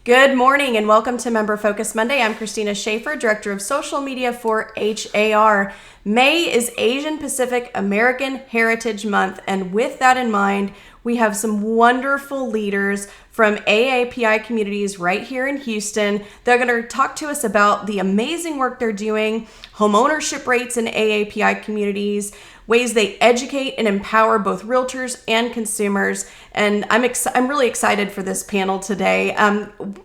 Good morning and welcome to Member Focus Monday. I'm Christina Schaefer, Director of Social Media for HAR. May is Asian Pacific American Heritage Month, and with that in mind, we have some wonderful leaders from AAPI communities right here in Houston. They're going to talk to us about the amazing work they're doing, home ownership rates in AAPI communities, ways they educate and empower both realtors and consumers. And I'm really excited for this panel today.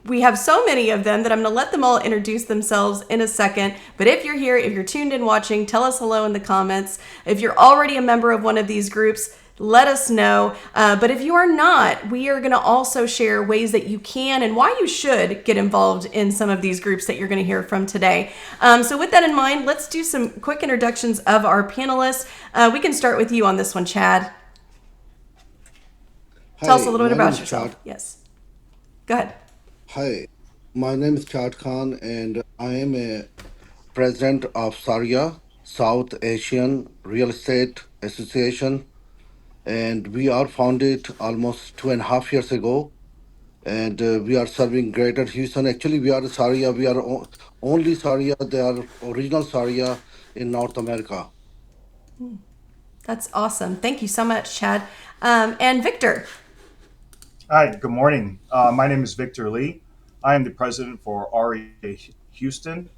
We have so many of them that I'm going to let them all introduce themselves in a second. But if you're here, if you're tuned in watching, tell us hello in the comments. If you're already a member of one of these groups, let us know. But if you are not, we are going to also share ways that you can and why you should get involved in some of these groups that you're going to hear from today. So with that in mind, let's do some quick introductions of our panelists. We can start with you on this one, Chad. Tell us a Hi, little bit my name about is Chad. yourself. Yes. Go ahead. Hi, my name is Chad Khan, and I am a president of SAREA, South Asian Real Estate Association, and we are founded almost 2.5 years ago, and we are serving Greater Houston. Actually, we are the SAREA. We are only SAREA. They are original SAREA in North America. That's awesome. Thank you so much, Chad. And Victor. Hi, good morning. My name is Victor Lee. I am the president for AREA Houston.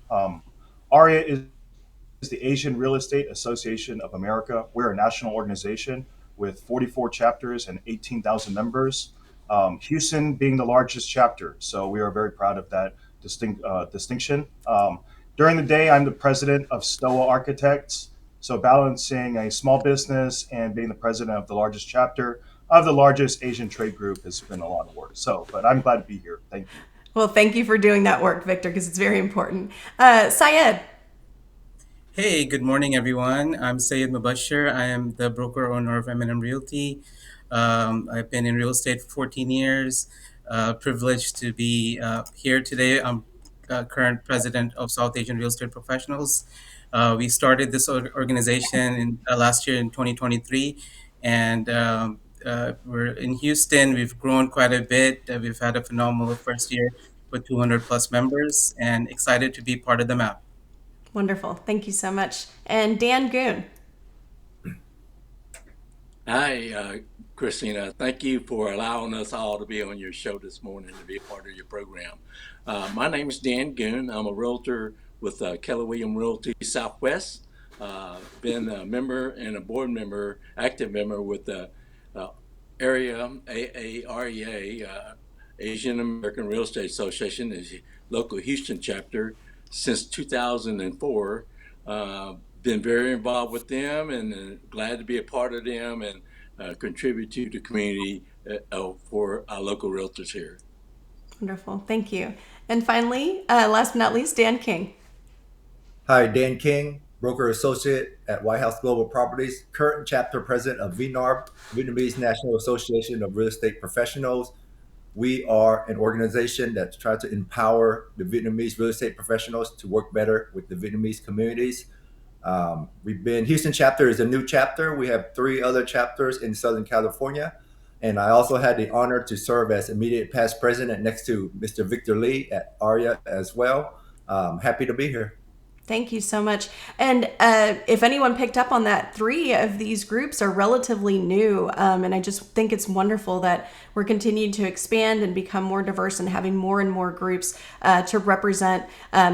AREA is the Asian Real Estate Association of America. We're a national organization with 44 chapters and 18,000 members. Houston being the largest chapter, so we are very proud of that distinction. During the day, I'm the president of STOA Architects, so balancing a small business and being the president of the largest chapter of the largest Asian trade group has been a lot of work. So, but I'm glad to be here. Thank you. Well, thank you for doing that work, Victor, because it's very important. Syed. Hey, good morning, everyone. I'm Sayed Mubashir. I am the broker owner of M&M Realty. I've been in real estate for 14 years. Privileged to be here today. I'm current president of South Asian Real Estate Professionals. We started this organization last year in 2023, and we're in Houston. We've grown quite a bit. We've had a phenomenal first year with 200 plus members, and excited to be part of the map. Wonderful. Thank you so much. And Dan Goon. Hi, Christina. Thank you for allowing us all to be on your show this morning to be a part of your program. My name is Dan Goon. I'm a realtor with Keller Williams Realty Southwest. Been a member and a board member, active member with the area AAREA, Asian American Real Estate Association, is a local Houston chapter since 2004. Been very involved with them and glad to be a part of them and contribute to the community for our local realtors here. Wonderful. Thank you. And finally, last but not least, Dan King. Hi, Dan King, broker associate at White House Global Properties, current chapter president of VNARP, Vietnamese National Association of Real Estate Professionals. We are an organization that tries to empower the Vietnamese real estate professionals to work better with the Vietnamese communities. Houston chapter is a new chapter. We have 3 other chapters in Southern California. And I also had the honor to serve as immediate past president next to Mr. Victor Lee at AREA as well. Happy to be here. Thank you so much. And if anyone picked up on that, 3 of these groups are relatively new. And I just think it's wonderful that we're continuing to expand and become more diverse and having more and more groups to represent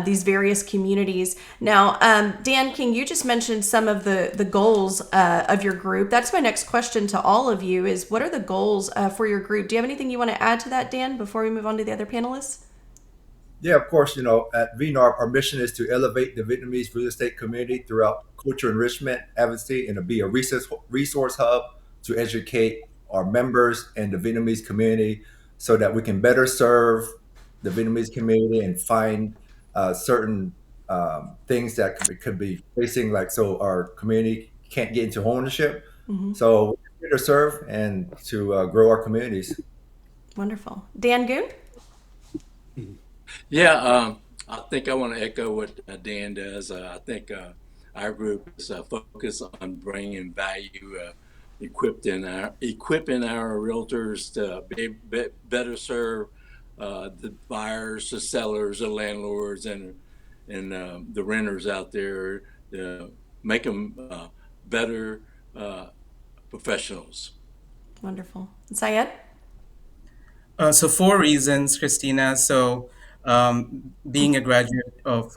these various communities. Now, Dan King, you just mentioned some of the goals of your group. That's my next question to all of you is what are the goals for your group? Do you have anything you want to add to that, Dan, before we move on to the other panelists? Yeah, of course. At VNARP, our mission is to elevate the Vietnamese real estate community throughout culture enrichment, advocacy, and to be a resource hub to educate our members and the Vietnamese community so that we can better serve the Vietnamese community and find certain things that could be facing, like so our community can't get into ownership. Mm-hmm. So we're here to serve and to grow our communities. Wonderful. Dan Goon? Yeah, I think I want to echo what Dan does. I think our group is focused on bringing value, equipping our realtors to better serve the buyers, the sellers, the landlords, and the renters out there, make them better professionals. Wonderful. Syed? So four reasons, Christina. So being a graduate of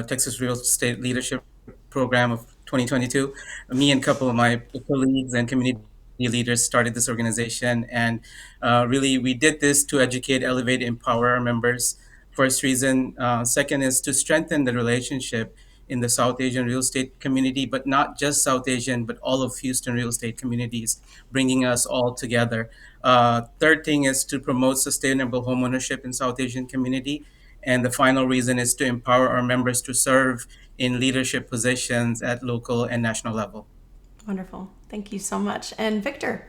Texas Real Estate Leadership Program of 2022, me and a couple of my colleagues and community leaders started this organization, and really we did this to educate, elevate, empower our members. First reason. Second is to strengthen the relationship in the South Asian real estate community, but not just South Asian, but all of Houston real estate communities, bringing us all together. Third thing is to promote sustainable homeownership in South Asian community. And the final reason is to empower our members to serve in leadership positions at local and national level. Wonderful. Thank you so much. And Victor?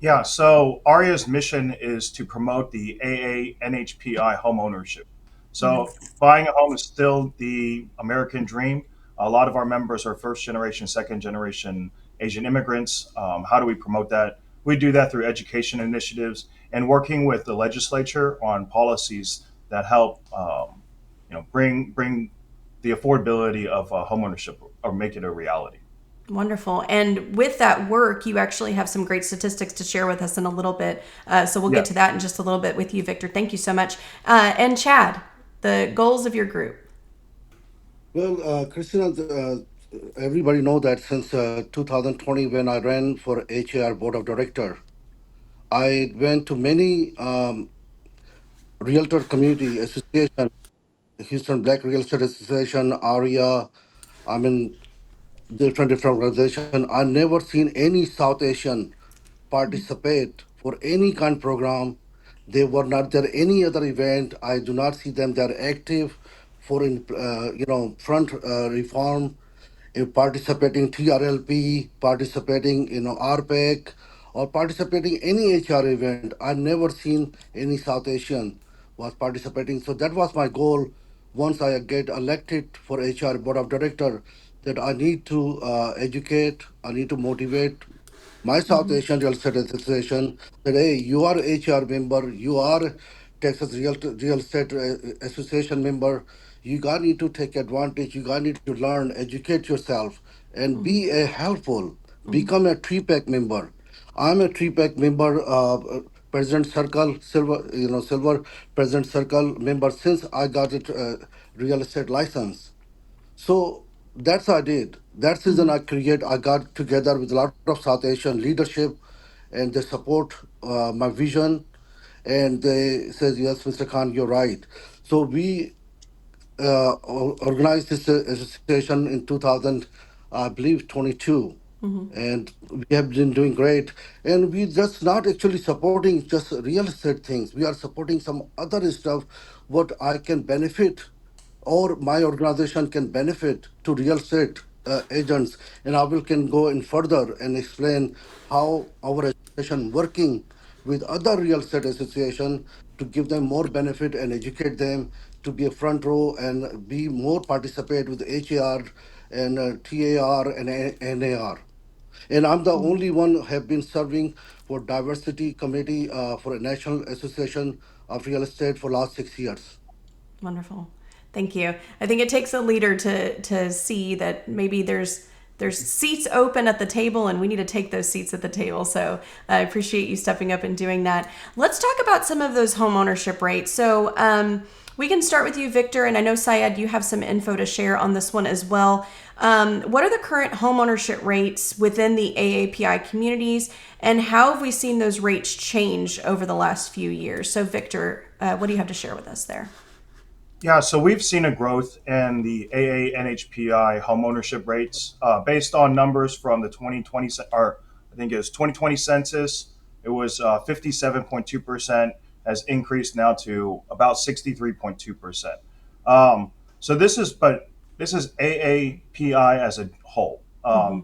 Yeah, so AREA's mission is to promote the AANHPI home ownership. So buying a home is still the American dream. A lot of our members are first generation, second generation Asian immigrants. How do we promote that? We do that through education initiatives and working with the legislature on policies that help, bring the affordability of homeownership or make it a reality. Wonderful. And with that work, you actually have some great statistics to share with us in a little bit. So we'll Yeah. get to that in just a little bit with you, Victor. Thank you so much. And Chad, the goals of your group. Well, Christina, everybody know that since 2020, when I ran for HAR Board of Director, I went to many realtor community association, Houston Black Real Estate Association, AREA. I mean, different organization. I never seen any South Asian participate for any kind of program. They were not there any other event. I do not see them. They're active for front reform, participating TRLP, participating RPEC, or participating any HR event. I never seen any South Asian was participating. So that was my goal. Once I get elected for HR board of director, that I need to educate, I need to motivate my South Asian Real Estate Association that hey, you are HR member, you are Texas Real Estate Association member. You got need to take advantage. You got need to learn, educate yourself, and be a helpful. Become a TREPAC member. I'm a TREPAC member. President Circle, Silver President Circle member since I got it real estate license. So that's I did. That season I got together with a lot of South Asian leadership, and they support my vision, and they says yes, Mr. Khan, you're right. So we organized this association in 2000, I believe 22, and we have been doing great. And we just not actually supporting just real estate things. We are supporting some other stuff, what I can benefit or my organization can benefit to real estate agents, and I will can go in further and explain how our association working with other real estate association to give them more benefit and educate them to be a front row and be more participate with HAR and TAR and NAR. And I'm the only one have been serving for diversity committee for a national association of real estate for last 6 years. Wonderful. Thank you. I think it takes a leader to see that maybe there's seats open at the table and we need to take those seats at the table. So I appreciate you stepping up and doing that. Let's talk about some of those home ownership rates. So we can start with you, Victor, and I know Syed, you have some info to share on this one as well. What are the current home ownership rates within the AAPI communities, and how have we seen those rates change over the last few years? So Victor, what do you have to share with us there? Yeah, so we've seen a growth in the AANHPI homeownership rates based on numbers from the 2020, or I think it was 2020 census. It was 57.2%, has increased now to about 63.2%. So this is AAPI as a whole. I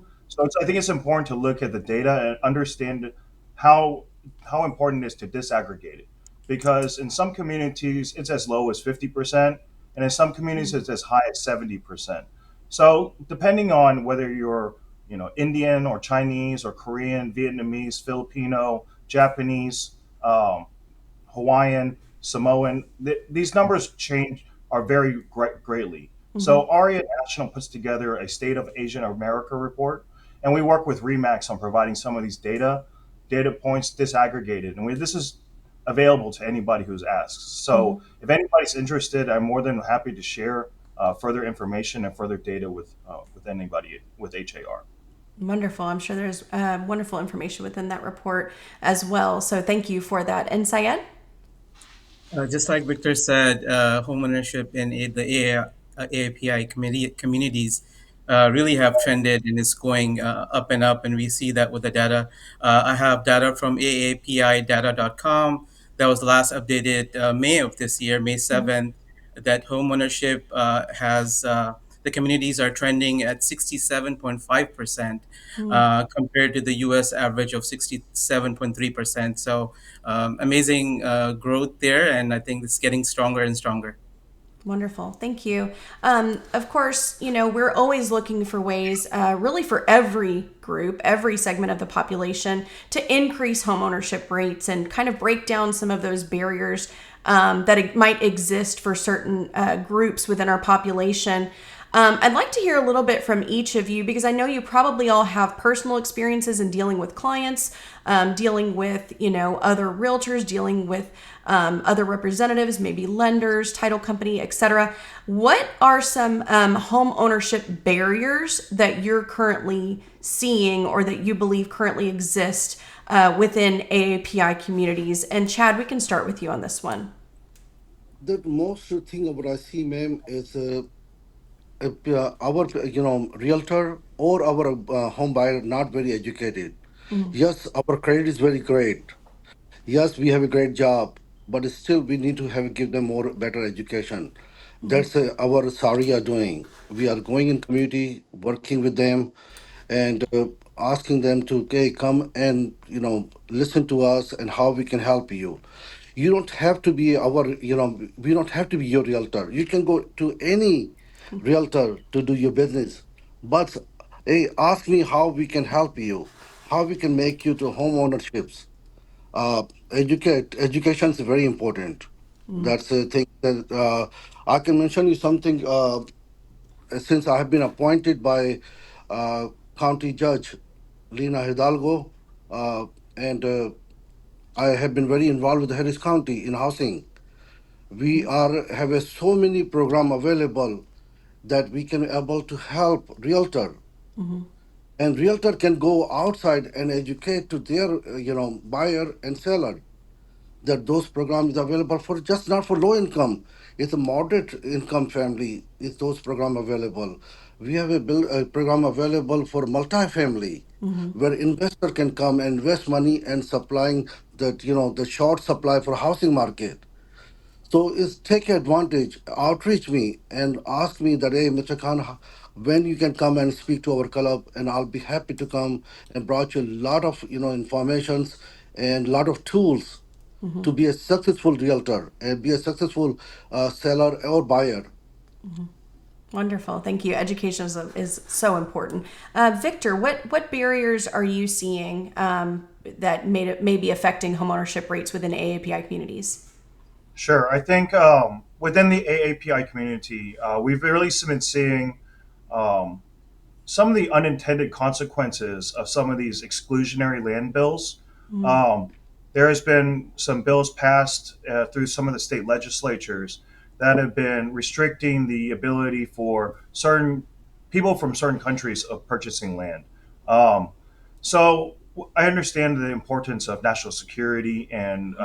think it's important to look at the data and understand how important it is to disaggregate it, because in some communities it's as low as 50%, and in some communities it's as high as 70%. So depending on whether you're Indian or Chinese or Korean, Vietnamese, Filipino, Japanese, Hawaiian, Samoan. These numbers change are very greatly. So AREA National puts together a State of Asian America report, and we work with Remax on providing some of these data points disaggregated, and this is available to anybody who's asked. So if anybody's interested, I'm more than happy to share further information and further data with anybody with HAR. Wonderful. I'm sure there's wonderful information within that report as well. So thank you for that. And Syed? Just like Victor said, homeownership in the AAPI communities really have trended and is going up and up, and we see that with the data. I have data from AAPIdata.com that was last updated May of this year, May 7th, that homeownership has the communities are trending at 67.5% compared to the US average of 67.3%. So amazing growth there, and I think it's getting stronger and stronger. Wonderful. Thank you. Of course, we're always looking for ways, really for every group, every segment of the population, to increase homeownership rates and kind of break down some of those barriers that might exist for certain groups within our population. I'd like to hear a little bit from each of you because I know you probably all have personal experiences in dealing with clients, dealing with, other realtors, dealing with other representatives, maybe lenders, title company, etc. What are some home ownership barriers that you're currently seeing or that you believe currently exist within AAPI communities? And Chad, we can start with you on this one. The most thing what I see, ma'am, is if our realtor or our home buyer not very educated. Yes, our credit is very great. Yes, we have a great job, but still we need to have give them more better education. That's our SAREA doing. We are going in community, working with them, and asking them to, okay, come and listen to us and how we can help you. You don't have to be we don't have to be your realtor. You can go to any realtor to do your business, but hey, ask me how we can help you, how we can make you to home ownerships. Education is very important. That's the thing that I can mention you something. Since I have been appointed by County Judge Lina Hidalgo, and I have been very involved with Harris County in housing. We are have so many program available that we can able to help realtor, and realtor can go outside and educate to their buyer and seller that those programs available for just not for low income. It's a moderate income family. Is those program available? We have a program available for multifamily, where investor can come and invest money and supplying the short supply for housing market. So is take advantage, outreach me and ask me that, hey, Mr. Khan, when you can come and speak to our club, and I'll be happy to come and brought you a lot of informations and lot of tools to be a successful realtor and be a successful seller or buyer. Wonderful. Thank you. Education is so important. Victor, what barriers are you seeing that may be affecting homeownership rates within AAPI communities? Sure. I think within the AAPI community, we've really been seeing um, some of the unintended consequences of some of these exclusionary land bills. Um, there has been some bills passed through some of the state legislatures that have been restricting the ability for certain people from certain countries of purchasing land. Um, so I understand the importance of national security and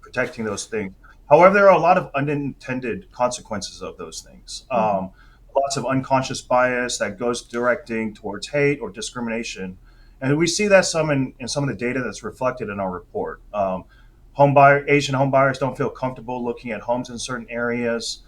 protecting those things. However, there are a lot of unintended consequences of those things. Lots of unconscious bias that goes directing towards hate or discrimination. And we see that in some of the data that's reflected in our report. Asian home buyers don't feel comfortable looking at homes in certain areas.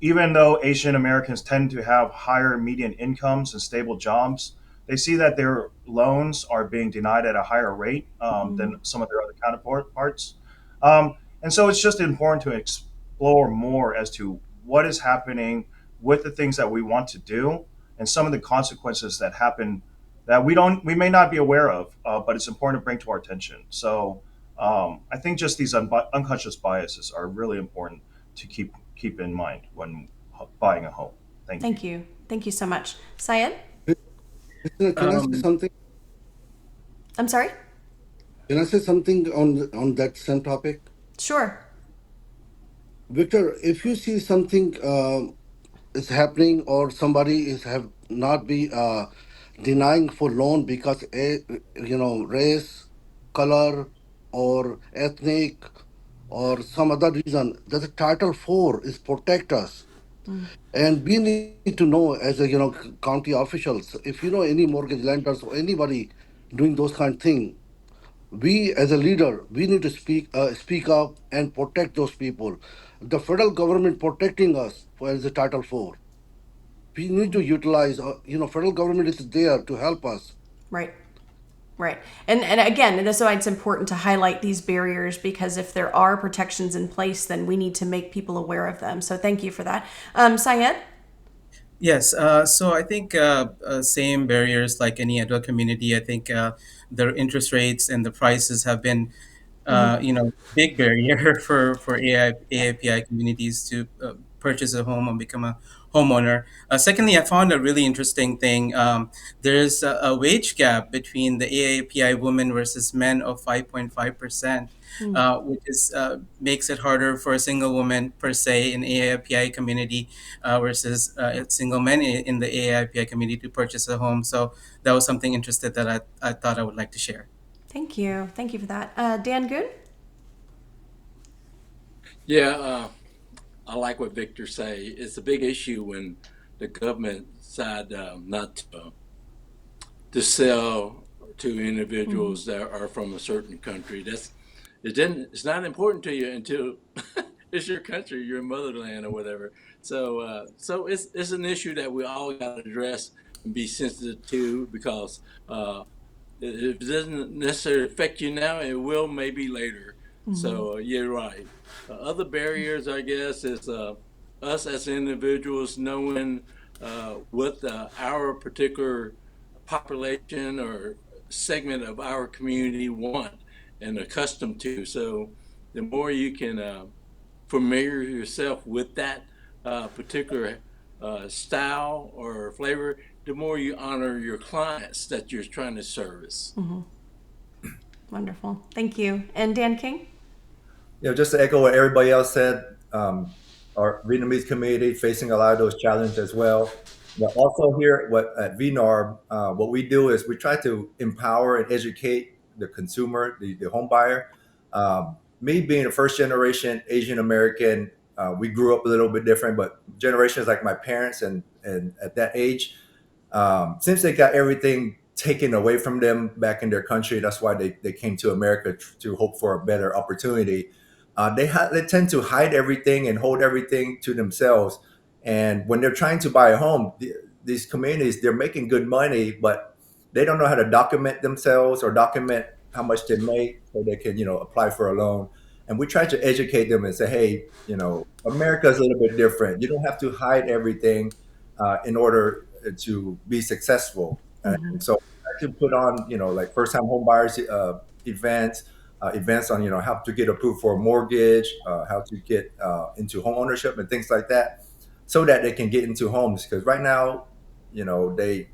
Even though Asian Americans tend to have higher median incomes and stable jobs, they see that their loans are being denied at a higher rate than some of their other counterparts. And so it's just important to explore more as to what is happening with the things that we want to do and some of the consequences that happen that we may not be aware of, but it's important to bring to our attention. So I think just these unconscious biases are really important to keep in mind when buying a home. Thank you. Thank you. Thank you so much. Syed? Christina, can I say Um, something? I'm sorry? Can I say something on that same topic? Sure. Victor, if you see something is happening or somebody is have not be denying for loan because race, color, or ethnic or some other reason, that the Title 4 is protect us. And we need to know as a county officials, if you know any mortgage lenders or anybody doing those kind of thing, we as a leader we need to speak up and protect those people. The federal government protecting us for as a Title 4. We need to utilize federal government is there to help us. Right. Right. And again, and that's why it's important to highlight these barriers, because if there are protections in place, then we need to make people aware of them. So thank you for that. Syed? Yes, so I think same barriers like any other community. I think the interest rates and the prices have been, big barrier for AAPI communities to purchase a home and become a homeowner. Secondly, I found a really interesting thing. There's a wage gap between the AAPI women versus men of 5.5%, which is makes it harder for a single woman per se in AAPI community versus single men in the AAPI community to purchase a home. So that was something interesting that I thought I would like to share. Thank you. Thank you for that. Dan Goon? Yeah, I like what Victor say. It's a big issue when the government decide not to sell to individuals that are from a certain country. It's not important to you until it's your country, your motherland, or whatever. So it's an issue that we all got to address and be sensitive to, because if it doesn't necessarily affect you now, it will maybe later. So you're right. Other barriers, I guess, is us as individuals knowing what our particular population or segment of our community want and accustomed to. So the more you can familiar yourself with that particular style or flavor, the more you honor your clients that you're trying to service. Wonderful. Thank you. And Dan King? Just to echo what everybody else said, our Vietnamese community facing a lot of those challenges as well. But also here, what at VNARB, what we do is we try to empower and educate the consumer, the home buyer. Me being a first generation Asian American, we grew up a little bit different, but generations like my parents and at that age, since they got everything taken away from them back in their country, that's why they came to America to hope for a better opportunity. They tend to hide everything and hold everything to themselves. And when they're trying to buy a home, these communities, they're making good money, but they don't know how to document themselves or document how much they make so they can, apply for a loan. And we try to educate them and say, hey, America is a little bit different. You don't have to hide everything in order to be successful. And so I can put on, like first time home buyers events on, how to get approved for a mortgage, how to get into home ownership and things like that, so that they can get into homes. Because right now, they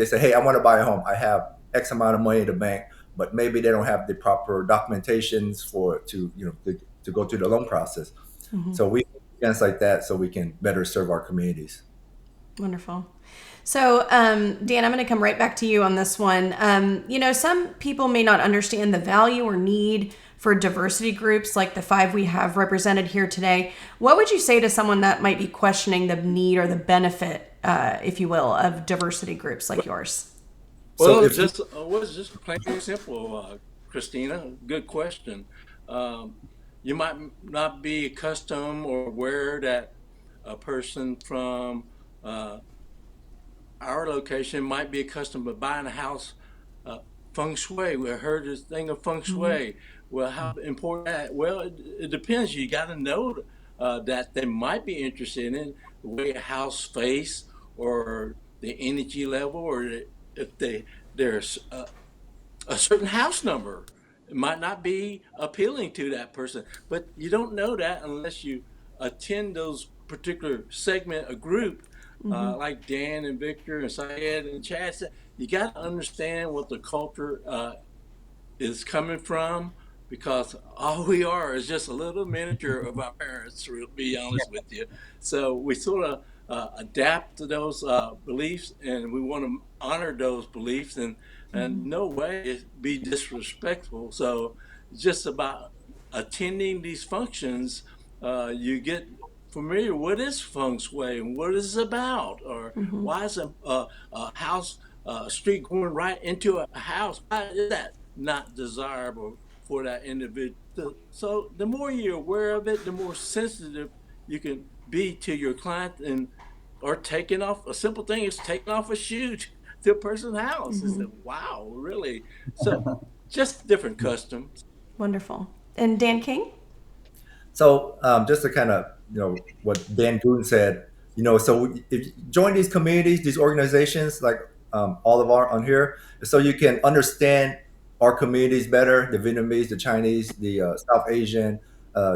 say, hey, I want to buy a home. I have X amount of money in the bank, but maybe they don't have the proper documentations to go through the loan process. So we against like that so we can better serve our communities. Wonderful. So, Dan, I'm going to come right back to you on this one. Some people may not understand the value or need for diversity groups like the 5 we have represented here today. What would you say to someone that might be questioning the need or the benefit, if you will, of diversity groups like yours? Well, So just plain and simple, Christina. Good question. Um, you might not be accustomed or aware that a person from uh, our location might be accustomed to buying a house uh, feng shui. We heard this thing of feng shui. Well, how important that? Well, it depends. You got to know that they might be interested in the way a house face or the energy level, or if there's a certain house number. It might not be appealing to that person, but you don't know that unless you attend those particular segment, a group, like Dan and Victor and Syed and Chad said. You got to understand what the culture is coming from, because all we are is just a little miniature of our parents, to be honest with you. So we sort of adapt to those beliefs, and we want to honor those beliefs, and no way be disrespectful. So it's just about attending these functions. You get familiar, what is feng shui and what is it about, or why is a house street going right into a house, why is that not desirable for that individual? So the more you're aware of it, the more sensitive you can be to your client, and or taking off a simple thing is taking off a shoe to a person's house. It's like, wow, really? So just different customs. Wonderful. And Dan King? So just to kind of what Dan Goon said, so if you join these communities, these organizations, like all of our on here, so you can understand our communities better, the Vietnamese, the Chinese, the South Asian,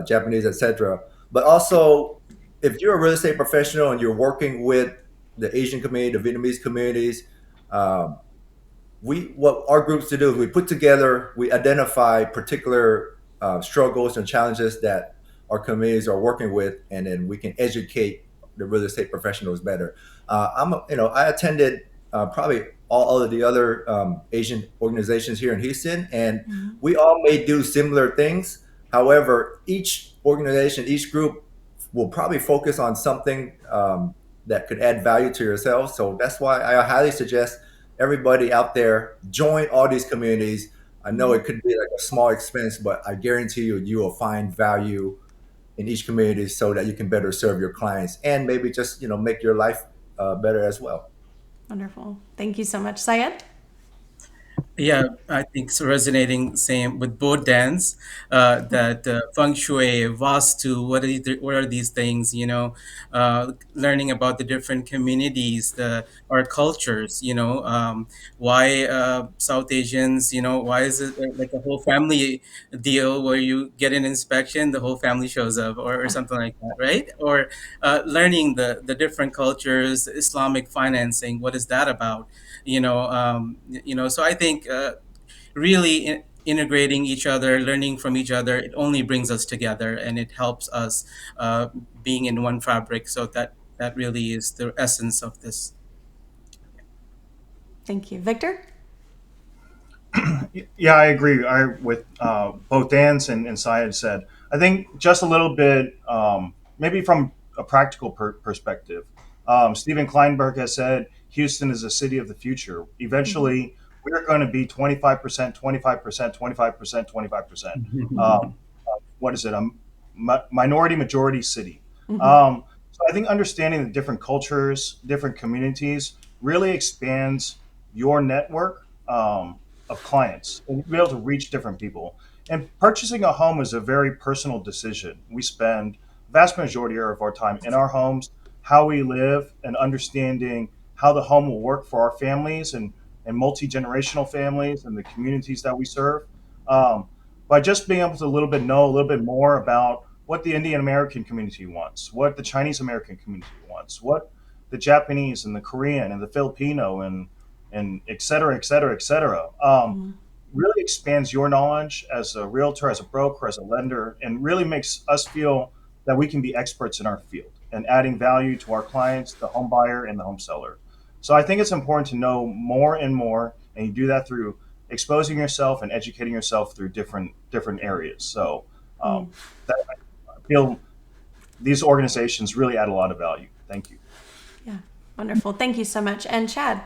Japanese, etc. But also, if you're a real estate professional and you're working with the Asian community, the Vietnamese communities, um, we what our groups to do is we identify particular struggles and challenges that our communities are working with, and then we can educate the real estate professionals better. I attended probably all of the other Asian organizations here in Houston, and we all may do similar things. However, each organization, each group will probably focus on something that could add value to yourself. So that's why I highly suggest everybody out there join all these communities. I know it could be like a small expense, but I guarantee you will find value in each community so that you can better serve your clients and maybe just make your life better as well. Wonderful. Thank you so much. Syed? Yeah, I think so, resonating same with both Dans, that feng shui, vastu, what are these things? Learning about the different communities, our cultures. Why South Asians? Why is it like a whole family deal where you get an inspection, the whole family shows up, or something like that, right? Or learning the different cultures, Islamic financing. What is that about? So I think really integrating each other, learning from each other, it only brings us together, and it helps us uh, being in one fabric. So that really is the essence of this. Thank you. Victor? Yeah, I agree. With both Dan's and Syed said. I think just a little bit, maybe from a practical perspective. Stephen Kleinberg has said Houston is a city of the future. Eventually, we're going to be 25%, 25%, 25%, 25%. What is it? A minority majority city. So I think understanding the different cultures, different communities really expands your network of clients and be able to reach different people. And purchasing a home is a very personal decision. We spend vast majority of our time in our homes, how we live, and understanding how the home will work for our families and multi-generational families and the communities that we serve. Um, by just being able to know a little bit more about what the Indian American community wants, what the Chinese American community wants, what the Japanese and the Korean and the Filipino and et cetera, et cetera, et cetera. Really expands your knowledge as a realtor, as a broker, as a lender, and really makes us feel that we can be experts in our field and adding value to our clients, the home buyer and the home seller. So I think it's important to know more and more, and you do that through exposing yourself and educating yourself through different areas. So that I feel these organizations really add a lot of value. Thank you. Yeah. Wonderful. Thank you so much. And Chad?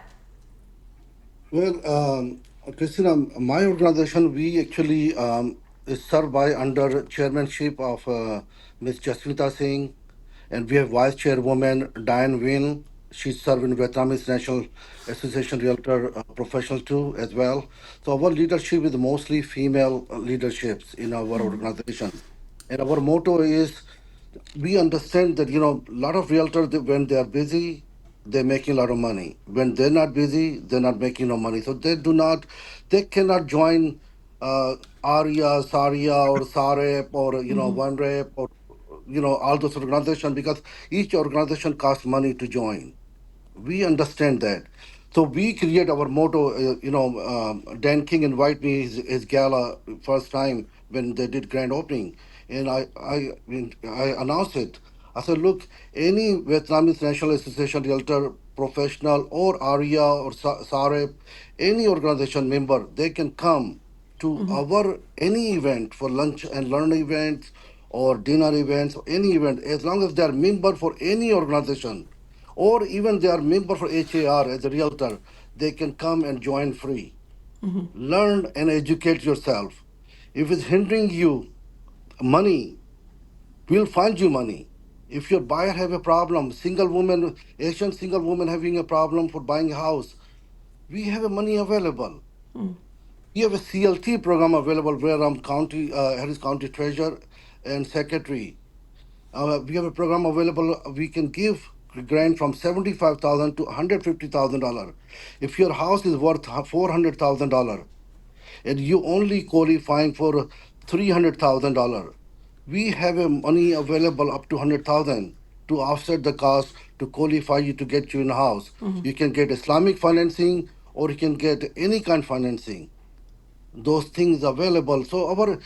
Well, Christina, my organization, we actually is served by under chairmanship of Ms. Jasmita Singh, and we have vice chairwoman Diane Win. She's served in Vietnamese National Association Realtor Professional too as well. So our leadership is mostly female leaderships in our organization, and our motto is we understand that a lot of realtors when they are busy they're making a lot of money. When they're not busy they're not making no money, so they cannot join AREA, SAREA, or SAREP, or VNRP, or all those organizations, because each organization costs money to join. We understand that. So we create our motto. Dan King invited me his gala first time when they did grand opening, and I announced it. I said, look, any Vietnamese National Association Realtor professional or AREA or SAREP, any organization member, they can come to our any event for lunch and learn events or dinner events, any event, as long as they are member for any organization, or even they are member for HAR as a realtor, they can come and join free. Learn and educate yourself. If it's hindering you, money, we'll find you money. If your buyer have a problem, single woman, Asian single woman having a problem for buying a house, we have a money available. We have a CLT program available where I'm county Harris County Treasurer and Secretary. We have a program available. We can give grant from $75,000 to $150,000. If your house is worth $400,000 and you only qualifying for $300,000, we have a money available up to $100,000 to offset the cost to qualify you to get you in a house. You can get Islamic financing or you can get any kind of financing, those things available. So our,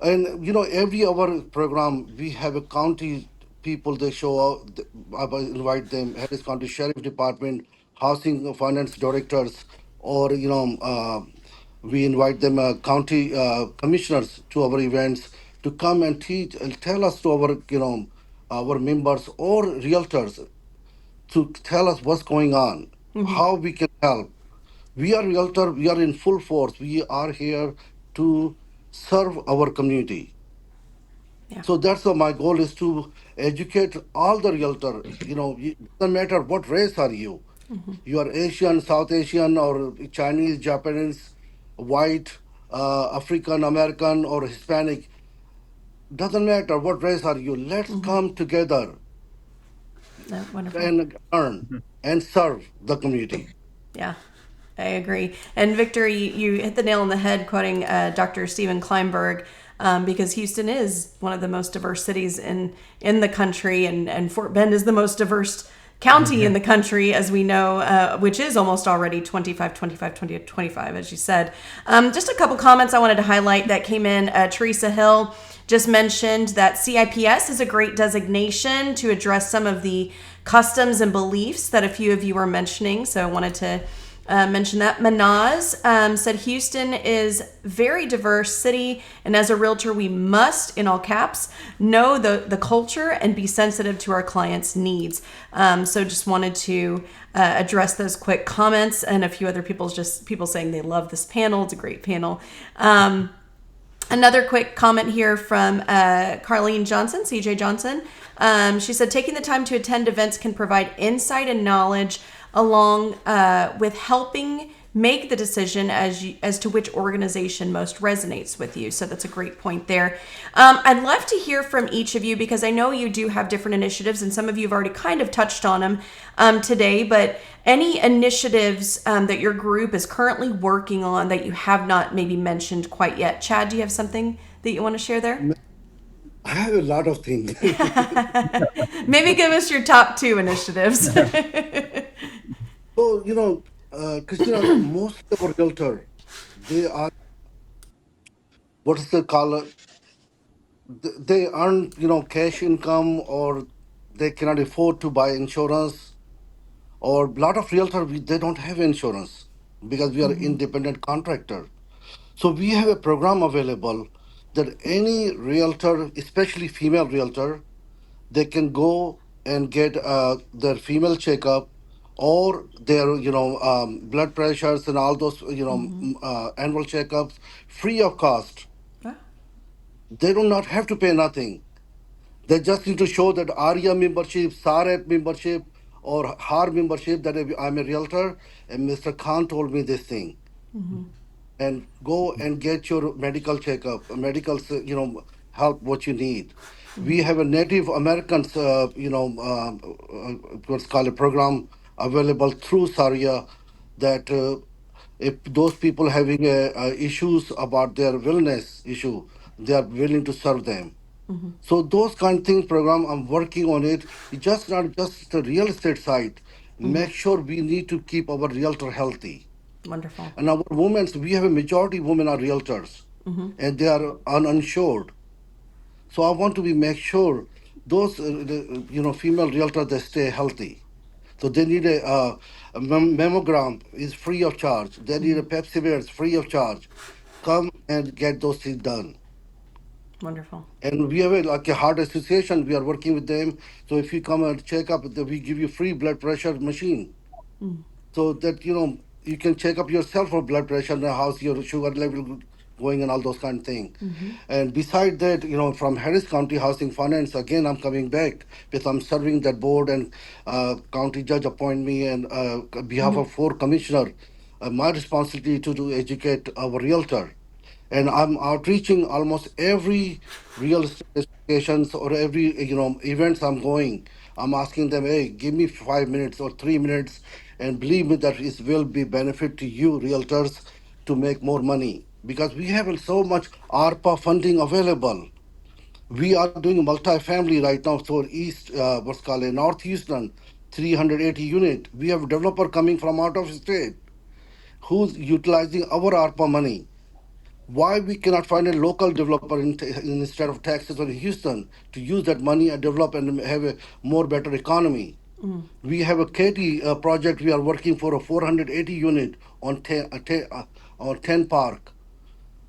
and every our program we have a county people, they show up. I will invite them, Harris County Sheriff Department, housing finance directors, or we invite them county commissioners to our events to come and teach and tell us to our our members or realtors to tell us what's going on, how we can help. We are realtor, we are in full force. We are here to serve our community. Yeah. So that's what my goal is, to educate all the realtor. It doesn't matter what race are you. You are Asian, South Asian, or Chinese, Japanese, white, African American, or Hispanic. Doesn't matter what race are you. Let's come together Wonderful. and earn and serve the community. Yeah, I agree. And Victor, you hit the nail on the head quoting Dr. Stephen Kleinberg, because Houston is one of the most diverse cities in the country, and Fort Bend is the most diverse county in the country, as we know, which is almost already 25, 25, 20, 25, as you said. Just a couple comments I wanted to highlight that came in. Teresa Hill just mentioned that CIPS is a great designation to address some of the customs and beliefs that a few of you were mentioning. So I wanted to mention that. Manaz said Houston is very diverse city, and as a realtor, we must, in all caps, know the culture and be sensitive to our clients' needs. So just wanted to address those quick comments, and a few other people saying they love this panel. It's a great panel. Another quick comment here from Carlene Johnson, CJ Johnson. She said, taking the time to attend events can provide insight and knowledge along with helping make the decision as to which organization most resonates with you. So that's a great point there. I'd love to hear from each of you, because I know you do have different initiatives, and some of you have already kind of touched on them today, but any initiatives that your group is currently working on that you have not maybe mentioned quite yet. Chad, do you have something that you want to share there? I have a lot of things. Maybe give us your top 2 initiatives. So, Christina, most of our realtor, they are, what is the call? They earn, cash income, or they cannot afford to buy insurance. Or a lot of realtor, they don't have insurance because we are independent contractor. So we have a program available that any realtor, especially female realtor, they can go and get their female checkup or their blood pressures and all those annual checkups free of cost. They do not have to pay nothing. They just need to show that AREA membership, SAREP membership, or HAR membership, that I'm a realtor and Mr. Khan told me this thing. And go and get your medical checkup, medical, help what you need. We have a Native Americans, what's called a program available through SAREA that if those people having issues about their wellness issue, they are willing to serve them. So those kind of things program, I'm working on it. It's just not just the real estate side. Mm-hmm. Make sure we need to keep our realtor healthy. Wonderful. And our women, we have a majority women are realtors, Mm-hmm. and they are uninsured. So I want to be make sure those female realtors they stay healthy. So they need a mammogram is free of charge. They need a Mm-hmm. Pep smear is free of charge. Come and get those things done. Wonderful. And we have like a heart association. We are working with them. So if you come and check up, we give you free blood pressure machine, Mm. so that you can check up yourself for blood pressure and how's your sugar level going and all those kind of things. Mm-hmm. And beside that, from Harris County Housing Finance, again, I'm coming back because I'm serving that board, and county judge appoint me, and on behalf Mm-hmm. of 4 commissioner, my responsibility to educate our realtor. And I'm outreaching almost every real estate associations or every events I'm going. I'm asking them, hey, give me 5 minutes or 3 minutes, and believe me that it will be benefit to you realtors to make more money because we have so much ARPA funding available. We are doing multi-family right now. So East, what's called a North Houston, 380 unit. We have developer coming from out of state who's utilizing our ARPA money. Why we cannot find a local developer instead of Texas or Houston to use that money and develop and have a more better economy? Mm. We have a Katy project. We are working for a 480 unit on 10 Park.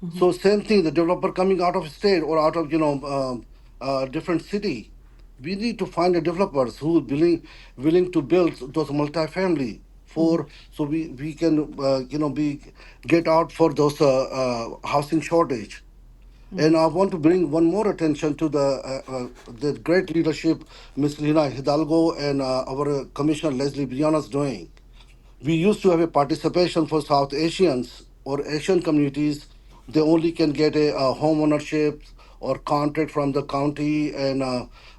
Mm-hmm. So same thing, the developer coming out of state or out of different city. We need to find the developers who are willing to build those multifamily Mm-hmm. for, so we can be get out for those housing shortage. Mm-hmm. And I want to bring one more attention to the great leadership Ms. Lina Hidalgo and our Commissioner Leslie Brianna's doing. We used to have a participation for South Asians or Asian communities. They only can get a home ownership or contract from the county and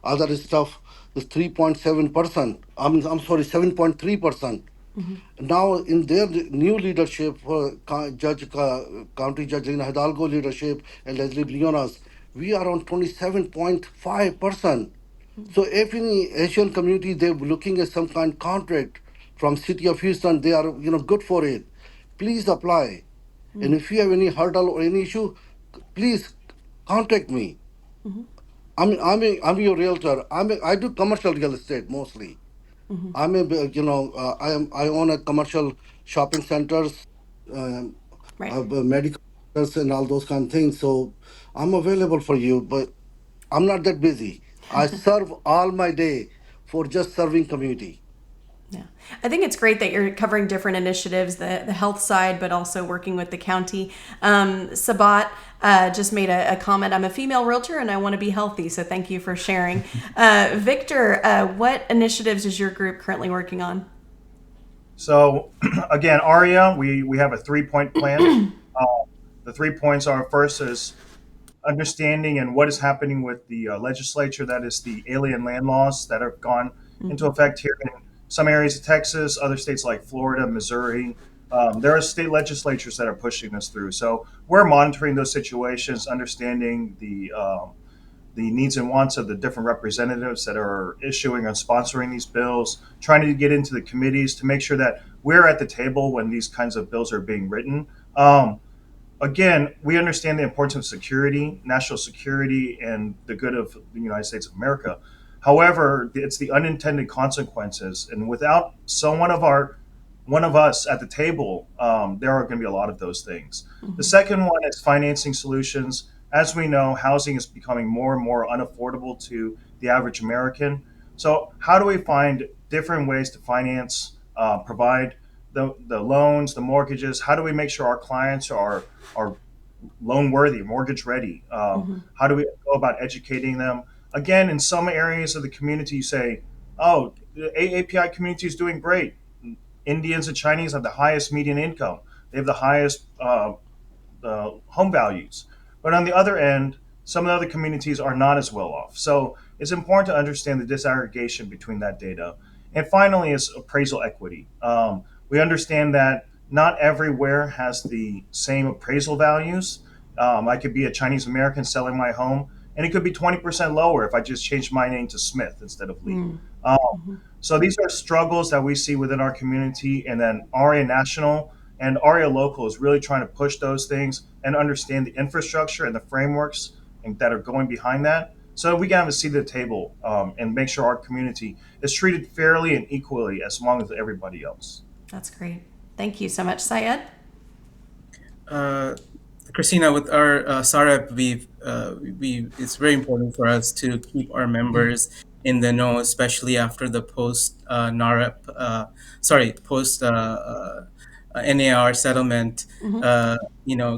other stuff. Is 3.7%. I'm sorry, 7.3%. Mm-hmm. Now, in their new leadership, County Judge Lina Hidalgo leadership and Leslie Briones, we are on 27.5%. So if any Asian community they're looking at some kind of contract from City of Houston, they are good for it. Please apply. And Mm-hmm. if you have any hurdle or any issue, please contact me. Mm-hmm. I'm your realtor. I do commercial real estate mostly. Mm-hmm. I own a commercial shopping centers, um, Right. medical centers, and all those kind of things. So I'm available for you, but I'm not that busy. I serve all my day for just serving community. Yeah. I think it's great that you're covering different initiatives, the health side, but also working with the county. Sabat just made a comment. I'm a female realtor and I want to be healthy. So thank you for sharing. Victor, what initiatives is your group currently working on? So again, AREA, we have a 3-point plan. The 3 points are: first is understanding and what is happening with the legislature, that is the alien land laws that have gone into Mm-hmm. effect here in some areas of Texas, other states like Florida, Missouri. There are state legislatures that are pushing this through. So we're monitoring those situations, understanding the needs and wants of the different representatives that are issuing and sponsoring these bills, trying to get into the committees to make sure that we're at the table when these kinds of bills are being written. Again, we understand the importance of security, national security, and the good of the United States of America. However, it's the unintended consequences, and without one of us at the table, there are going to be a lot of those things. The Mm-hmm. second one is financing solutions. As we know, housing is becoming more and more unaffordable to the average American. So, how do we find different ways to finance, provide the loans, the mortgages? How do we make sure our clients are loan worthy, mortgage ready? Mm-hmm. How do we go about educating them? Again, in some areas of the community, you say, oh, the AAPI community is doing great. Indians and Chinese have the highest median income. They have the highest home values. But on the other end, some of the other communities are not as well off. So it's important to understand the disaggregation between that data. And finally, is appraisal equity. We understand that not everywhere has the same appraisal values. I could be a Chinese American selling my home, and it could be 20% lower if I just changed my name to Smith instead of Lee. Um, so these are struggles that we see within our community, and then AREA National and AREA Local is really trying to push those things and understand the infrastructure and the frameworks that are going behind that, so we can have a seat at the table and make sure our community is treated fairly and equally as long as everybody else. That's great. Thank you so much, Syed. Uh, Christina, with our SAREP, we it's very important for us to keep our members in the know, especially after the post NAREP, post NAR settlement. Uh,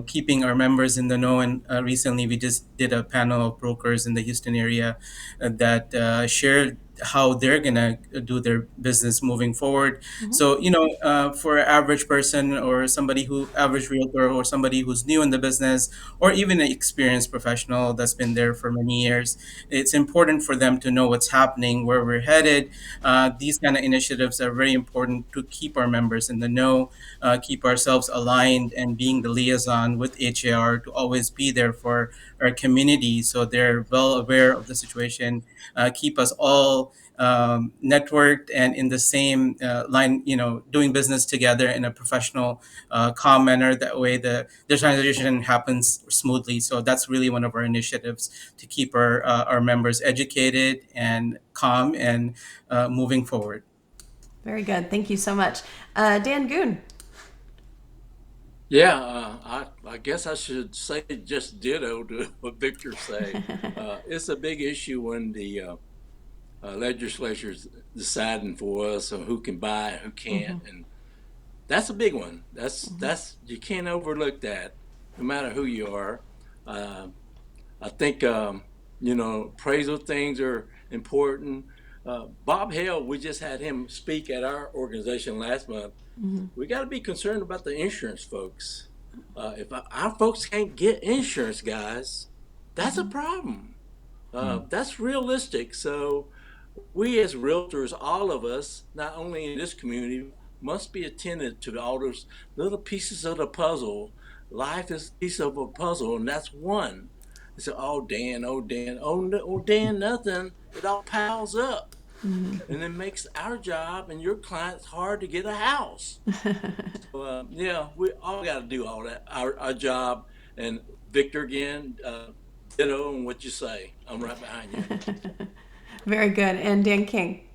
keeping our members in the know. And recently, we just did a panel of brokers in the Houston area that shared how they're gonna do their business moving forward. So, for an average person or somebody who average realtor or somebody who's new in the business or even an experienced professional that's been there for many years, it's important for them to know what's happening, where we're headed. These kind of initiatives are very important to keep our members in the know, keep ourselves aligned, and being the liaison with HAR to always be there for our community so they're well aware of the situation, keep us all networked and in the same line, doing business together in a professional, calm manner. That way, the transition happens smoothly. So that's really one of our initiatives to keep our members educated and calm and moving forward. Very good. Thank you so much. Dan Goon. Yeah, I guess I should say just ditto to what Victor say. It's a big issue when the legislature's deciding for us on who can buy and who can't, and that's a big one. That's you can't overlook that, no matter who you are. Uh, I think appraisal things are important. Bob Hale, we just had him speak at our organization last month. We got to be concerned about the insurance folks. If our folks can't get insurance, guys, that's a problem. That's realistic. So we as realtors, all of us, not only in this community, must be attentive to all those little pieces of the puzzle. Life is a piece of a puzzle, and that's one. So, oh Dan, oh Dan, nothing. It all piles up, and it makes our job and your clients hard to get a house. So, yeah, we all got to do all that, our job. And Victor, again, ditto on what you say. I'm right behind you. Very good. And Dan King.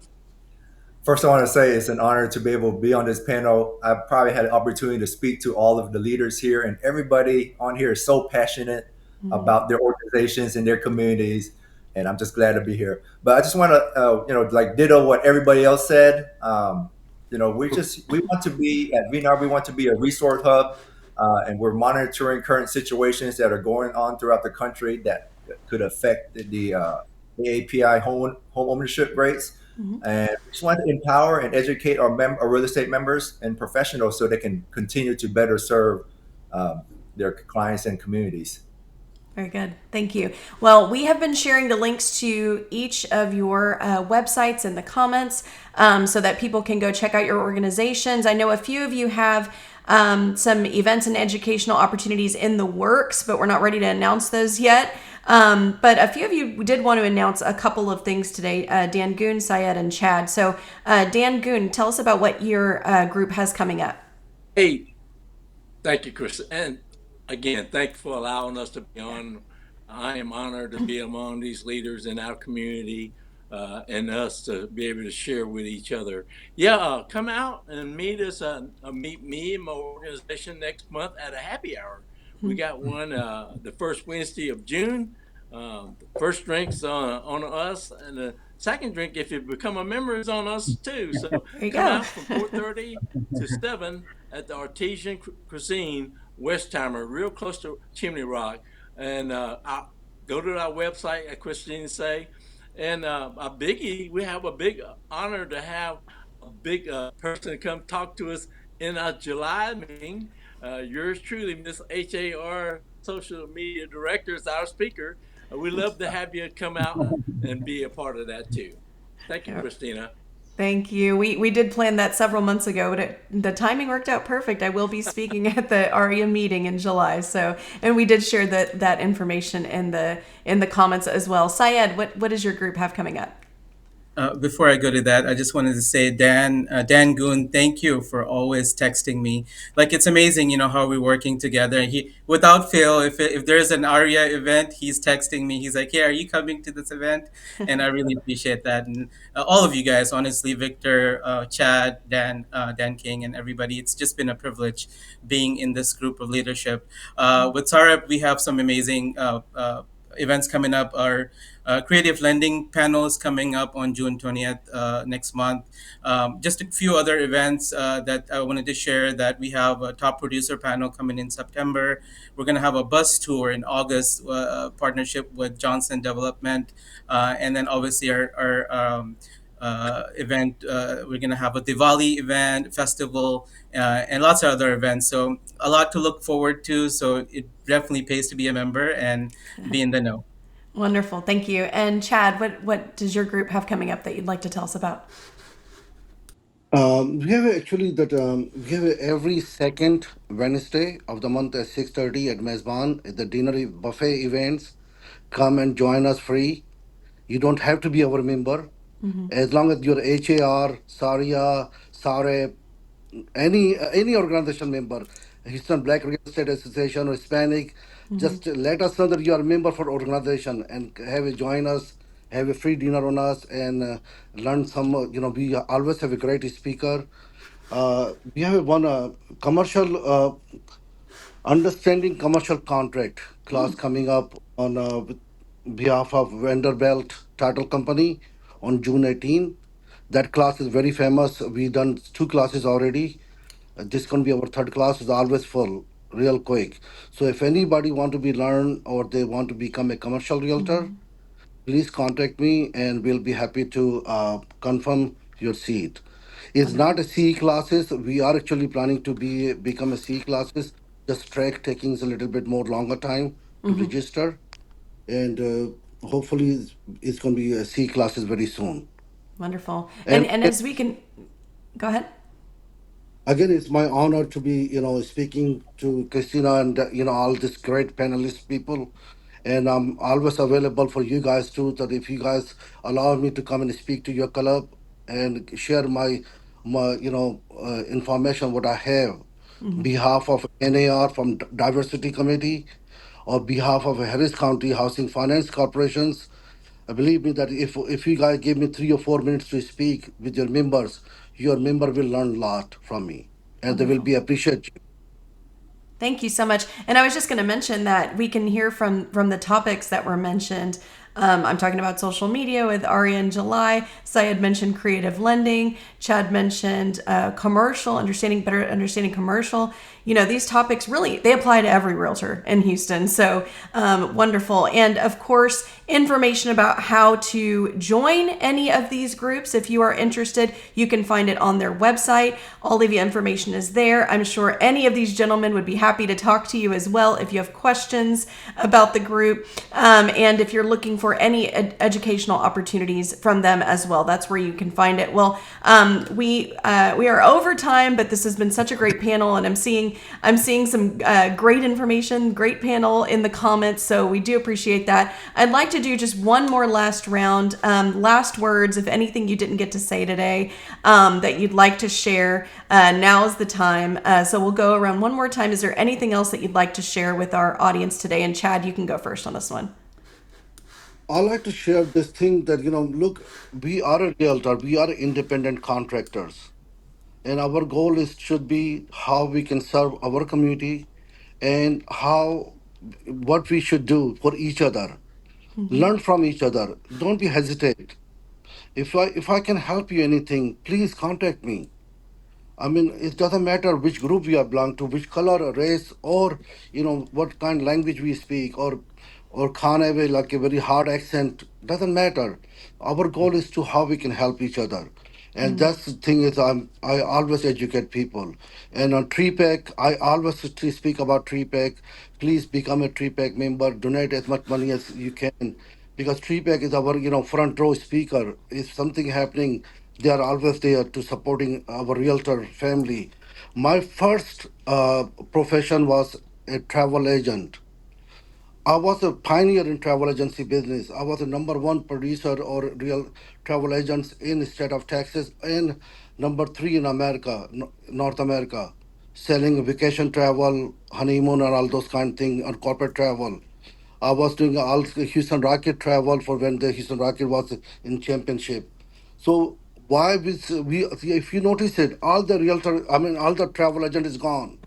First, I want to say it's an honor to be able to be on this panel. I've probably had an opportunity to speak to all of the leaders here, and everybody on here is so passionate about their organizations and their communities, and I'm just glad to be here. But I just want to, like ditto what everybody else said. We want to be at VNAR. We want to be a resource hub, and we're monitoring current situations that are going on throughout the country that could affect the AAPI home ownership rates. And we just want to empower and educate our real estate members and professionals so they can continue to better serve their clients and communities. Very good. Thank you. Well, we have been sharing the links to each of your websites in the comments so that people can go check out your organizations. I know a few of you have some events and educational opportunities in the works, but we're not ready to announce those yet. But a few of you did want to announce a couple of things today, Dan Goon, Syed, and Chad. So Dan Goon, tell us about what your group has coming up. Hey, thank you, Chris. And again, thank you for allowing us to be on. I am honored to be among these leaders in our community and us to be able to share with each other. Yeah, come out and meet us. Meet me and my organization next month at a happy hour. We got one the first Wednesday of June. The first drink's on us, and the second drink, if you become a member, is on us too. So There you come go. out from 4:30 to 7 at the Artesian Cuisine, Westheimer, real close to Chimney Rock. And I'll go to our website, as Christine say. And a biggie, we have a big honor to have a big person come talk to us in our July meeting. Yours truly, Miss HAR Social Media Director, is our speaker. We love to have you come out and be a part of that too. Thank you, Christina. Thank you. We did plan that several months ago, but the timing worked out perfect. I will be speaking at the AREA meeting in July. So, and we did share that information in the comments as well. Syed, what does your group have coming up? Before I go to that, I just wanted to say, Dan Goon, thank you for always texting me. Like it's amazing, how we're working together. He, without fail, if there's an ARIA event, he's texting me. He's like, "Hey, are you coming to this event?" And I really appreciate that. And all of you guys, honestly, Victor, Chad, Dan King, and everybody. It's just been a privilege being in this group of leadership. With SAREP, we have some amazing events coming up. Our creative lending panels coming up on June 20th next month. Just a few other events that I wanted to share, that we have a top producer panel coming in September. We're going to have a bus tour in August, partnership with Johnson Development. And then obviously our event, we're going to have a Diwali event, festival, and lots of other events. So a lot to look forward to. So it definitely pays to be a member and be in the know. Wonderful. Thank you. And Chad, what does your group have coming up that you'd like to tell us about? We have actually that we have every second Wednesday of the month at 6:30 at Mezban at the dinner buffet events. Come and join us free. You don't have to be our member. As long as you're HAR, SAREA, SAREP, any organization member, Houston Black Real Estate Association or Hispanic, just let us know that you are a member for organization and have a join us, have a free dinner on us, and learn some. We always have a great speaker. We have one commercial understanding commercial contract class coming up on with behalf of Vanderbilt Title Company on June 18. That class is very famous. We done two classes already. This going to be our third class. Is always full, real quick. So if anybody want to be learn or they want to become a commercial realtor, please contact me and we'll be happy to confirm your seat. It's not Wonderful. a CE classes. We are actually planning to become a CE classes. Just track taking is a little bit more longer time to register, and hopefully it's going to be a CE classes very soon. Wonderful. And And as we can go ahead. again, it's my honor to be, speaking to Christina and all these great panelist people, and I'm always available for you guys too. That if you guys allow me to come and speak to your club and share my information what I have, behalf of NAR from Diversity Committee, or behalf of Harris County Housing Finance Corporations. Believe me that if you guys give me 3 or 4 minutes to speak with your members, your member will learn a lot from me, and they will Wonderful. be appreciate you. Thank you so much. And I was just going to mention that we can hear from the topics that were mentioned. I'm talking about social media with Aria in July. Syed mentioned creative lending. Chad mentioned commercial, better understanding commercial. These topics really, they apply to every realtor in Houston. So wonderful. And of course, information about how to join any of these groups. If you are interested, you can find it on their website. All of the information is there. I'm sure any of these gentlemen would be happy to talk to you as well if you have questions about the group. And if you're looking for any educational opportunities from them as well, that's where you can find it. Well, we are over time, but this has been such a great panel, and I'm seeing some great information, great panel in the comments. So we do appreciate that. I'd like to do just one more last round. Last words, if anything you didn't get to say today that you'd like to share, now is the time. So we'll go around one more time. Is there anything else that you'd like to share with our audience today? And Chad, you can go first on this one. I like to share this thing that look, we are a realtor, we are independent contractors, and our goal is should be how we can serve our community and how what we should do for each other. Learn from each other. Don't be hesitate. If I can help you anything, please contact me. I mean, it doesn't matter which group we are belong to, which color, or race, or what kind of language we speak, or Khan have like a very hard accent. Doesn't matter. Our goal is to how we can help each other, and that's the thing is I always educate people. And on Tree Pack, I always speak about Tree Pack. Please become a Tree Pack member. Donate as much money as you can, because Tree Pack is our front row speaker. If something happening, They are always there to supporting our realtor family. My first profession was a travel agent. I was a pioneer in travel agency business. I was the number one producer or real travel agents in the state of Texas and number three in America, North America, selling vacation travel, honeymoon, and all those kind of things, and corporate travel. I was doing all the Houston Rocket travel for when the Houston Rocket was in championship. So why we if you notice it, all the realtor, I mean all the travel agent is gone.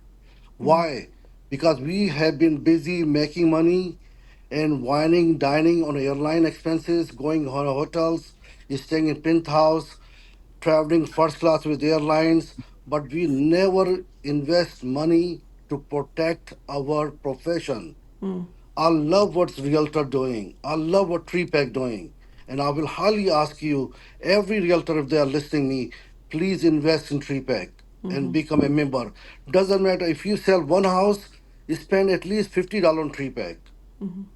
Mm, Why? Because we have been busy making money and whining, dining on airline expenses, going on hotels, staying in penthouse, traveling first class with airlines, but we never invest money to protect our profession. mm, I love what realtor doing. I love what TreePack doing. And I will highly ask you, every realtor, if they are listening me, please invest in TreePack and mhm, become a member. Doesn't matter if you sell one house, you spend at least $50 on TreePack. mhm.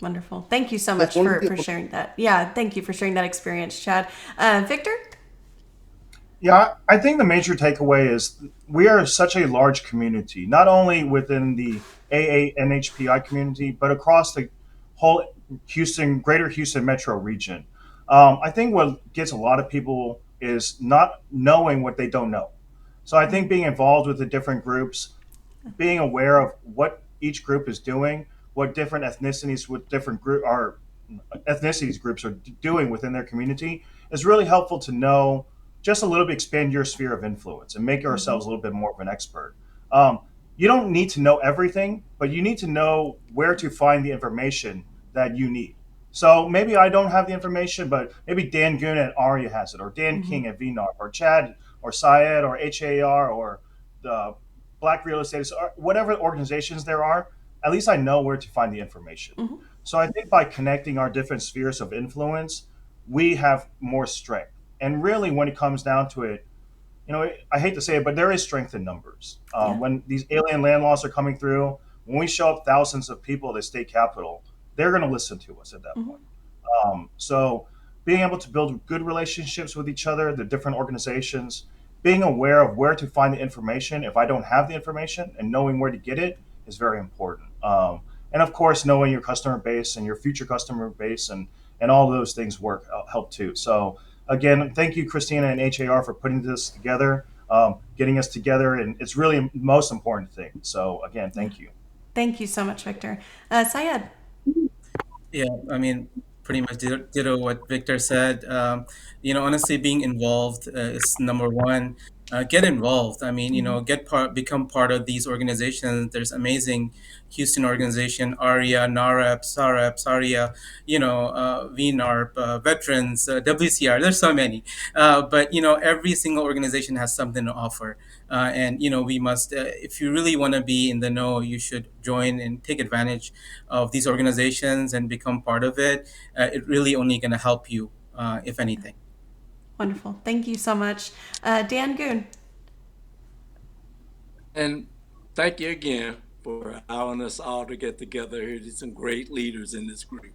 Wonderful. Thank you so That's much only for sharing that. Yeah, thank you for sharing that experience, Chad. Victor? Yeah, I think the major takeaway is we are such a large community, not only within the AANHPI community, but across the whole Greater Houston metro region. I think what gets a lot of people is not knowing what they don't know. So I think Mm, being involved with the different groups, being aware of what each group is doing, what different ethnicities with different group are ethnicities groups are doing within their community is really helpful to know just a little bit, expand your sphere of influence and make mhm, ourselves a little bit more of an expert. You don't need to know everything, but you need to know where to find the information that you need. So maybe I don't have the information, but maybe Dan Goon at AREA has it, or Dan mhm, King at VNARP, or Chad, or Syed, or HAR, or the Black Real Estate, or whatever organizations there are. At least I know where to find the information. mhm. So I think by connecting our different spheres of influence, we have more strength. And really, when it comes down to it, I hate to say it, but there is strength in numbers. Yeah. When these alien land laws are coming through, when we show up thousands of people at the state capitol, they're going to listen to us at that Mhm, point. So being able to build good relationships with each other, the different organizations, being aware of where to find the information if I don't have the information and knowing where to get it is very important. And of course, knowing your customer base and your future customer base and all those things work help too. So again, thank you, Christina and HAR, for putting this together, getting us together, and it's really the most important thing. So again, yeah. thank you. Thank you so much, Victor. Syed? Yeah, I mean, pretty much ditto what Victor said. Honestly, being involved is number one. Get involved. I mean, Mhm, become part of these organizations. There's amazing Houston organization, AREA, NAREP, SAREP, SAREA, VNARP, veterans, WCR. There's so many, but every single organization has something to offer. And we must, if you really want to be in the know, you should join and take advantage of these organizations and become part of it. It really only going to help you, if anything. wonderful. Thank you so much. Dan Goon? And thank you again for allowing us all to get together here. There's some great leaders in this group.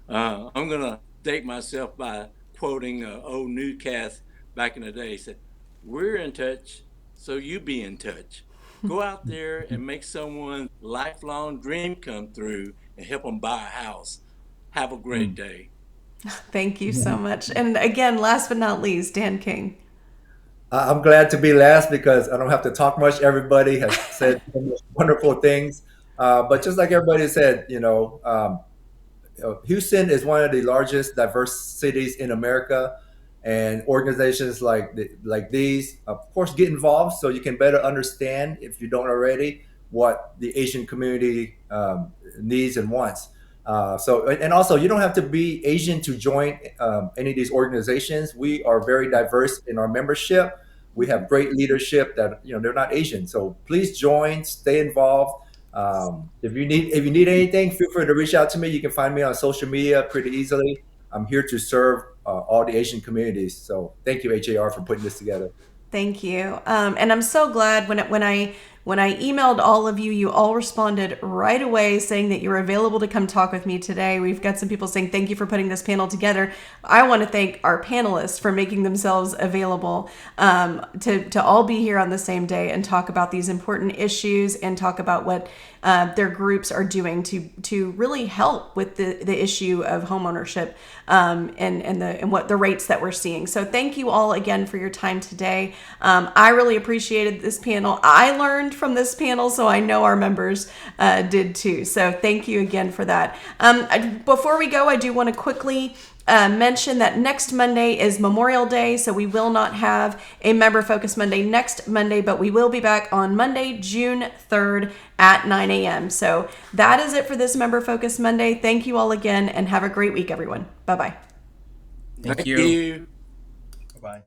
I'm going to date myself by quoting an old newscast back in the day. He said, "We're in touch, so you be in touch. Go out there and make someone's lifelong dream come through and help them buy a house. Have a great Mm. day." Thank you so much. And again, last but not least, Dan King. I'm glad to be last because I don't have to talk much. Everybody has said so much wonderful things. But just like everybody said, Houston is one of the largest diverse cities in America, and organizations like these, of course, get involved so you can better understand, if you don't already, what the Asian community needs and wants. And also, you don't have to be Asian to join any of these organizations. We are very diverse in our membership. We Mhm. have great leadership that they're not Asian. So please join, stay involved. If you need anything, feel free to reach out to me. You can find me on social media pretty easily. I'm here to serve all the Asian communities. So thank you, HAR, for putting this together. Thank you. And I'm so glad when I When I emailed all of you, you all responded right away saying that you're available to come talk with me today. We've got some people saying thank you for putting this panel together. I want to thank our panelists for making themselves available to all be here on the same day and talk about these important issues and talk about what their groups are doing to really help with the issue of homeownership and what the rates that we're seeing. So thank you all again for your time today. I really appreciated this panel. I learned from this panel, so I know our members did too. So thank you again for that. Before we go, I do want to quickly mention that next Monday is Memorial Day, so we will not have a Member Focus Monday next Monday, but we will be back on Monday, June 3rd at 9 a.m. So that is it for this Member Focus Monday. Thank you all again, and have a great week, everyone. Bye-bye. Thank Thank you. you. Bye-bye.